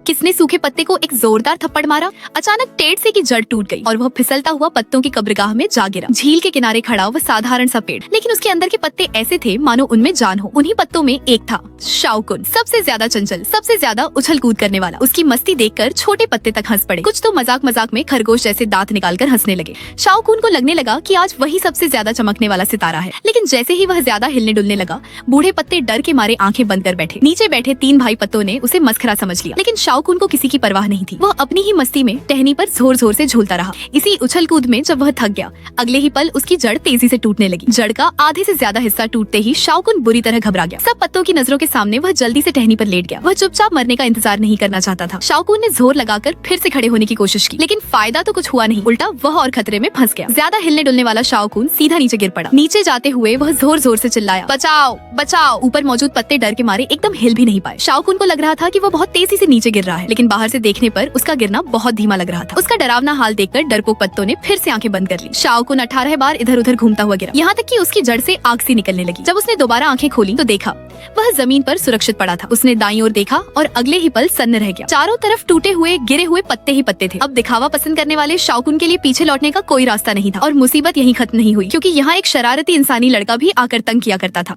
किसने सूखे पत्ते को एक जोरदार थप्पड़ मारा। अचानक टेढ़ से की जड़ टूट गई और वह फिसलता हुआ पत्तों की कब्रगाह में जा गिरा। झील के किनारे खड़ा वह साधारण सा पेड़, लेकिन उसके अंदर के पत्ते ऐसे थे मानो उनमें जान हो। उन्हीं पत्तों में एक था शाओकुन, सबसे ज्यादा चंचल, सबसे ज्यादा उछल कूद करने वाला। उसकी मस्ती देखकर छोटे पत्ते तक हंस पड़े। कुछ तो मजाक मजाक में खरगोश जैसे दांत निकालकर हंसने लगे। शाओकुन को लगने लगा कि आज वही सबसे ज्यादा चमकने वाला सितारा है। लेकिन जैसे ही वह ज्यादा हिलने डुलने लगा, बूढ़े पत्ते डर के मारे आंखें बंद कर बैठे। नीचे बैठे 3 भाई पत्तों ने उसे मस्खरा समझ लिया, लेकिन शाओकुन को किसी की परवाह नहीं थी। वह अपनी ही मस्ती में टहनी पर जोर जोर से झूलता रहा। इसी उछल कूद में जब वह थक गया, अगले ही पल उसकी जड़ तेजी से टूटने लगी। जड़ का आधे से ज्यादा हिस्सा टूटते ही शाओकुन बुरी तरह घबरा गया। सब पत्तों की नजरों के सामने वह जल्दी से टहनी पर लेट गया। वह चुपचाप मरने का इंतजार नहीं करना चाहता था। शाओकुन ने जोर लगाकर फिर से खड़े होने की कोशिश की, लेकिन फायदा तो कुछ हुआ नहीं। उल्टा वह और खतरे में फंस गया। ज्यादा हिलने डुलने वाला शाओकुन सीधा नीचे गिर पड़ा। नीचे जाते हुए वह जोर जोर से चिल्लाया, बचाओ बचाओ। ऊपर मौजूद पत्ते डर के मारे एकदम हिल भी नहीं पाए। शाओकुन को लग रहा था कि वह बहुत तेजी से नीचे गिर रहा है, लेकिन बाहर से देखने पर उसका गिरना बहुत धीमा लग रहा था। उसका डरावना हाल देखकर डरपोक पत्तों ने फिर से आंखें बंद कर ली। शाओकुन 18 बार इधर उधर घूमता हुआ गिरा, यहाँ तक कि उसकी जड़ से आग सी निकलने लगी। जब उसने दोबारा आंखें खोली तो देखा वह जमीन पर सुरक्षित पड़ा था। उसने दाईं ओर देखा और अगले ही पल सन्न रह गया। चारों तरफ टूटे हुए गिरे हुए पत्ते ही पत्ते थे। अब दिखावा पसंद करने वाले शाओकुन के लिए पीछे लौटने का कोई रास्ता नहीं था। और मुसीबत यहीं खत्म नहीं हुई, क्योंकि यहाँ एक शरारती इंसानी लड़का भी आकर तंग किया करता था।